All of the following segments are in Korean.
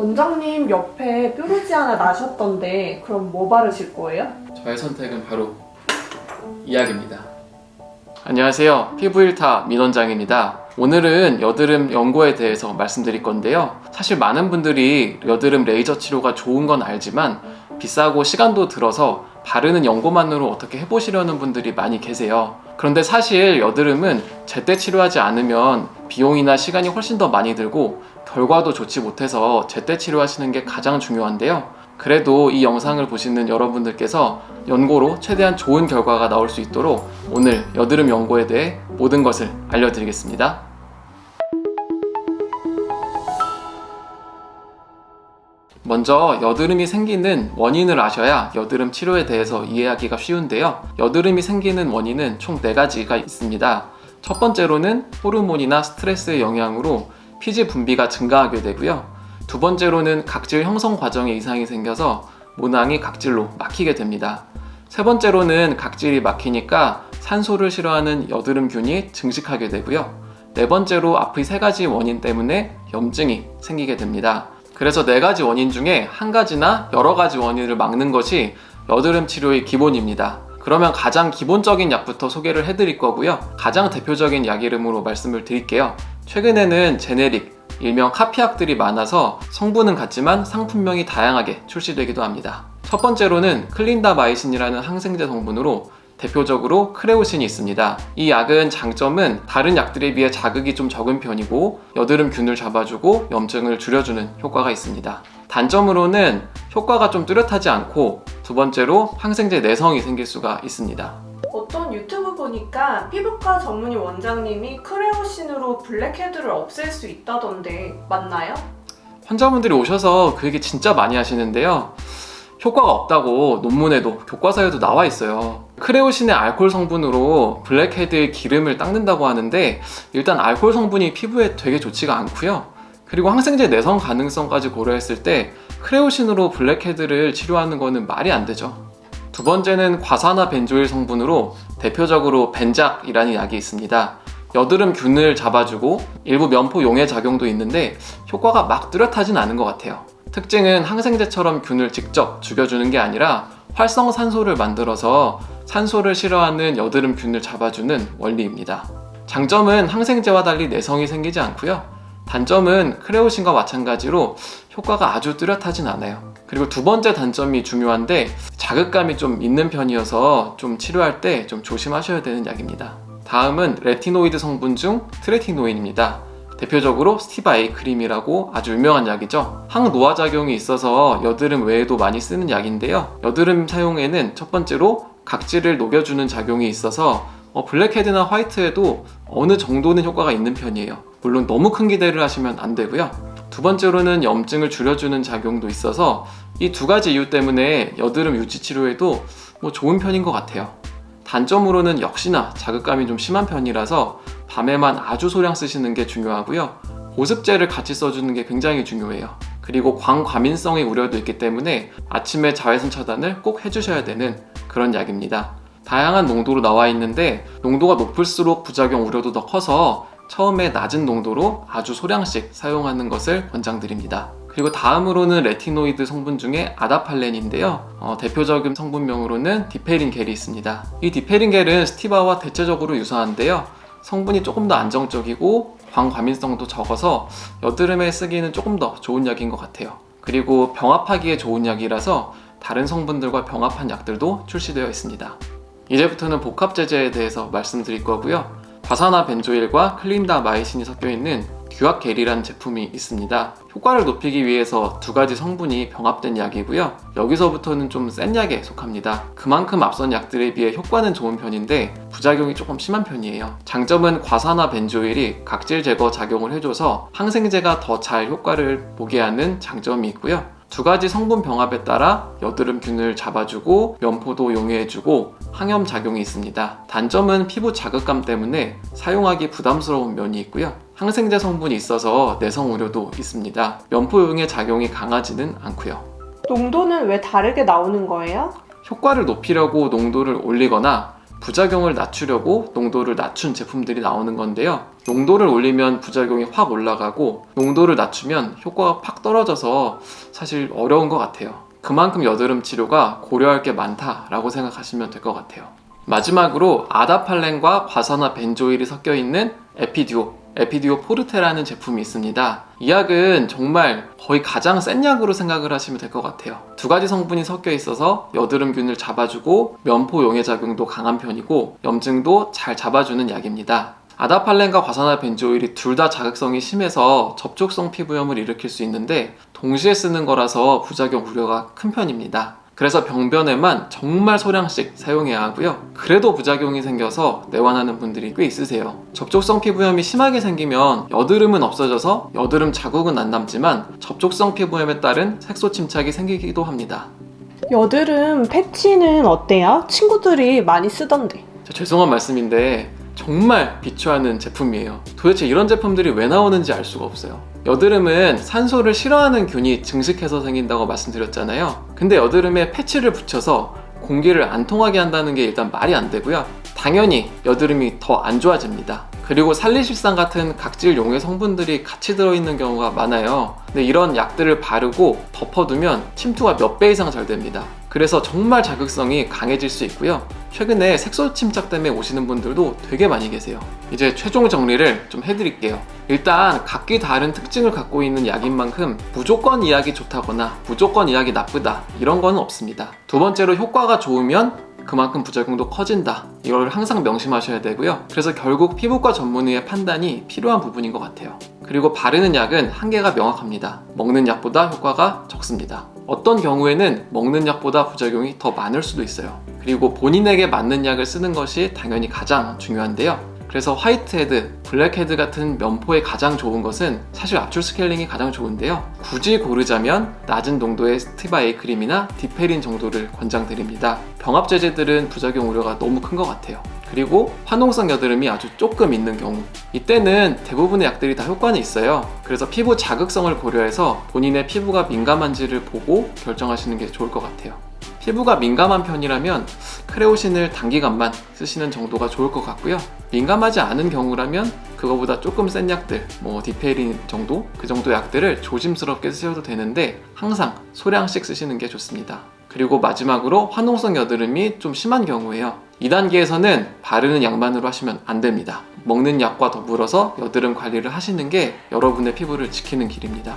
원장님 옆에 뾰루지 하나 나셨던데 그럼 뭐 바르실 거예요? 저의 선택은 바로 이 약입니다. 안녕하세요. 피부 1타 민원장입니다. 오늘은 여드름 연고에 대해서 말씀드릴 건데요. 사실 많은 분들이 여드름 레이저 치료가 좋은 건 알지만 비싸고 시간도 들어서 바르는 연고만으로 어떻게 해보시려는 분들이 많이 계세요. 그런데 사실 여드름은 제때 치료하지 않으면 비용이나 시간이 훨씬 더 많이 들고 결과도 좋지 못해서 제때 치료하시는 게 가장 중요한데요. 그래도 이 영상을 보시는 여러분들께서 연고로 최대한 좋은 결과가 나올 수 있도록 오늘 여드름 연고에 대해 모든 것을 알려드리겠습니다. 먼저 여드름이 생기는 원인을 아셔야 여드름 치료에 대해서 이해하기가 쉬운데요. 여드름이 생기는 원인은 총 4가지가 있습니다. 첫 번째로는 호르몬이나 스트레스의 영향으로 피지 분비가 증가하게 되고요. 두 번째로는 각질 형성 과정에 이상이 생겨서 모낭이 각질로 막히게 됩니다. 세 번째로는 각질이 막히니까 산소를 싫어하는 여드름균이 증식하게 되고요. 네 번째로 앞의 3가지 원인 때문에 염증이 생기게 됩니다. 그래서 4가지 원인 중에 한 가지나 여러 가지 원인을 막는 것이 여드름 치료의 기본입니다. 그러면 가장 기본적인 약부터 소개를 해드릴 거고요. 가장 대표적인 약 이름으로 말씀을 드릴게요. 최근에는 제네릭, 일명 카피약들이 많아서 성분은 같지만 상품명이 다양하게 출시되기도 합니다. 첫 번째로는 클린다마이신이라는 항생제 성분으로 대표적으로 크레오신이 있습니다. 이 약은 장점은 다른 약들에 비해 자극이 좀 적은 편이고 여드름균을 잡아주고 염증을 줄여주는 효과가 있습니다. 단점으로는 효과가 좀 뚜렷하지 않고 두 번째로 항생제 내성이 생길 수가 있습니다. 어떤 유튜브 보니까 피부과 전문의 원장님이 크레오신으로 블랙헤드를 없앨 수 있다던데 맞나요? 환자분들이 오셔서 그 얘기 진짜 많이 하시는데요. 효과가 없다고 논문에도 교과서에도 나와 있어요. 크레오신의 알코올 성분으로 블랙헤드의 기름을 닦는다고 하는데 일단 알코올 성분이 피부에 되게 좋지가 않고요. 그리고 항생제 내성 가능성까지 고려했을 때 크레오신으로 블랙헤드를 치료하는 거는 말이 안 되죠. 두 번째는 과산화 벤조일 성분으로 대표적으로 벤작이라는 약이 있습니다. 여드름균을 잡아주고 일부 면포 용해 작용도 있는데 효과가 막 뚜렷하진 않은 것 같아요. 특징은 항생제처럼 균을 직접 죽여주는 게 아니라 활성산소를 만들어서 산소를 싫어하는 여드름균을 잡아주는 원리입니다. 장점은 항생제와 달리 내성이 생기지 않고요. 단점은 크레오신과 마찬가지로 효과가 아주 뚜렷하진 않아요. 그리고 두 번째 단점이 중요한데 자극감이 좀 있는 편이어서 좀 치료할 때 좀 조심하셔야 되는 약입니다. 다음은 레티노이드 성분 중 트레티노인입니다. 대표적으로 스티바 A 크림이라고 아주 유명한 약이죠. 항노화 작용이 있어서 여드름 외에도 많이 쓰는 약인데요. 여드름 사용에는 첫 번째로 각질을 녹여주는 작용이 있어서 블랙헤드나 화이트에도 어느 정도는 효과가 있는 편이에요. 물론 너무 큰 기대를 하시면 안 되고요. 두 번째로는 염증을 줄여주는 작용도 있어서 이 2가지 이유 때문에 여드름 유지 치료에도 좋은 편인 것 같아요. 단점으로는 역시나 자극감이 좀 심한 편이라서 밤에만 아주 소량 쓰시는 게 중요하고요. 보습제를 같이 써주는 게 굉장히 중요해요. 그리고 광과민성의 우려도 있기 때문에 아침에 자외선 차단을 꼭 해주셔야 되는 그런 약입니다. 다양한 농도로 나와 있는데 농도가 높을수록 부작용 우려도 더 커서 처음에 낮은 농도로 아주 소량씩 사용하는 것을 권장드립니다. 그리고 다음으로는 레티노이드 성분 중에 아다팔렌인데요. 대표적인 성분명으로는 디페린겔이 있습니다. 이 디페린겔은 스티바와 대체적으로 유사한데요. 성분이 조금 더 안정적이고 광과민성도 적어서 여드름에 쓰기는 조금 더 좋은 약인 것 같아요. 그리고 병합하기에 좋은 약이라서 다른 성분들과 병합한 약들도 출시되어 있습니다. 이제부터는 복합제제에 대해서 말씀드릴 거고요. 과산화 벤조일과 클린다마이신이 섞여있는 듀악겔이라는 제품이 있습니다. 효과를 높이기 위해서 2가지 성분이 병합된 약이고요. 여기서부터는 좀 센 약에 속합니다. 그만큼 앞선 약들에 비해 효과는 좋은 편인데 부작용이 조금 심한 편이에요. 장점은 과산화 벤조일이 각질 제거 작용을 해줘서 항생제가 더 잘 효과를 보게 하는 장점이 있고요. 2가지 성분 병합에 따라 여드름균을 잡아주고 면포도 용해해주고 항염 작용이 있습니다. 단점은 피부 자극감 때문에 사용하기 부담스러운 면이 있고요. 항생제 성분이 있어서 내성 우려도 있습니다. 면포 용해 작용이 강하지는 않고요. 농도는 왜 다르게 나오는 거예요? 효과를 높이려고 농도를 올리거나 부작용을 낮추려고 농도를 낮춘 제품들이 나오는 건데요. 농도를 올리면 부작용이 확 올라가고 농도를 낮추면 효과가 팍 떨어져서 사실 어려운 것 같아요. 그만큼 여드름 치료가 고려할 게 많다라고 생각하시면 될 것 같아요. 마지막으로 아다팔렌과 과산화 벤조일이 섞여 있는 에피듀오 포르테라는 제품이 있습니다. 이 약은 정말 거의 가장 센 약으로 생각을 하시면 될 것 같아요. 두 가지 성분이 섞여 있어서 여드름균을 잡아주고 면포 용해 작용도 강한 편이고 염증도 잘 잡아주는 약입니다. 아다팔렌과 과산화 벤조일이 둘 다 자극성이 심해서 접촉성 피부염을 일으킬 수 있는데 동시에 쓰는 거라서 부작용 우려가 큰 편입니다. 그래서 병변에만 정말 소량씩 사용해야 하고요. 그래도 부작용이 생겨서 내원하는 분들이 꽤 있으세요. 접촉성 피부염이 심하게 생기면 여드름은 없어져서 여드름 자국은 안 남지만 접촉성 피부염에 따른 색소 침착이 생기기도 합니다. 여드름 패치는 어때요? 친구들이 많이 쓰던데. 죄송한 말씀인데 정말 비추하는 제품이에요. 도대체 이런 제품들이 왜 나오는지 알 수가 없어요. 여드름은 산소를 싫어하는 균이 증식해서 생긴다고 말씀드렸잖아요. 근데 여드름에 패치를 붙여서 공기를 안 통하게 한다는 게 일단 말이 안 되고요. 당연히 여드름이 더 안 좋아집니다. 그리고 살리실산 같은 각질 용해 성분들이 같이 들어있는 경우가 많아요. 근데 이런 약들을 바르고 덮어두면 침투가 몇 배 이상 잘 됩니다. 그래서 정말 자극성이 강해질 수 있고요. 최근에 색소 침착 때문에 오시는 분들도 되게 많이 계세요. 이제 최종 정리를 좀 해드릴게요. 일단 각기 다른 특징을 갖고 있는 약인 만큼 무조건 이 약이 좋다거나 무조건 이 약이 나쁘다 이런 거는 없습니다. 두 번째로 효과가 좋으면 그만큼 부작용도 커진다. 이걸 항상 명심하셔야 되고요. 그래서 결국 피부과 전문의의 판단이 필요한 부분인 것 같아요. 그리고 바르는 약은 한계가 명확합니다. 먹는 약보다 효과가 적습니다. 어떤 경우에는 먹는 약보다 부작용이 더 많을 수도 있어요. 그리고 본인에게 맞는 약을 쓰는 것이 당연히 가장 중요한데요. 그래서 화이트헤드, 블랙헤드 같은 면포에 가장 좋은 것은 사실 압출 스케일링이 가장 좋은데요. 굳이 고르자면 낮은 농도의 스티바에이 크림이나 디페린 정도를 권장드립니다. 병합제제들은 부작용 우려가 너무 큰 것 같아요. 그리고 화농성 여드름이 아주 조금 있는 경우, 이때는 대부분의 약들이 다 효과는 있어요. 그래서 피부 자극성을 고려해서 본인의 피부가 민감한지를 보고 결정하시는 게 좋을 것 같아요. 피부가 민감한 편이라면 크레오신을 단기간만 쓰시는 정도가 좋을 것 같고요. 민감하지 않은 경우라면 그거보다 조금 센 약들, 디페린 정도? 그 정도 약들을 조심스럽게 쓰셔도 되는데 항상 소량씩 쓰시는 게 좋습니다. 그리고 마지막으로 화농성 여드름이 좀 심한 경우에요. 2단계에서는 바르는 약만으로 하시면 안 됩니다. 먹는 약과 더불어서 여드름 관리를 하시는 게 여러분의 피부를 지키는 길입니다.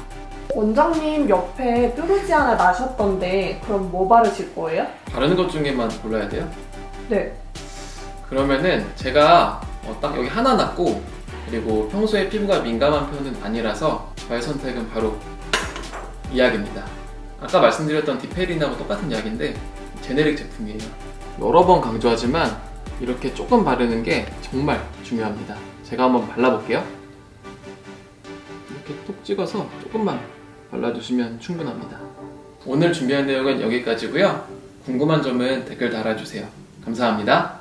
원장님 옆에 뾰루지 하나 나셨던데 그럼 뭐 바르실 거예요? 바르는 것 중에만 골라야 돼요? 네. 그러면은 제가 딱 여기 하나 났고, 그리고 평소에 피부가 민감한 편은 아니라서 저의 선택은 바로 이 약입니다. 아까 말씀드렸던 디페린하고 똑같은 약인데 제네릭 제품이에요. 여러 번 강조하지만 이렇게 조금 바르는 게 정말 중요합니다. 제가 한번 발라볼게요. 이렇게 톡 찍어서 조금만 발라주시면 충분합니다. 오늘 준비한 내용은 여기까지고요. 궁금한 점은 댓글 달아주세요. 감사합니다.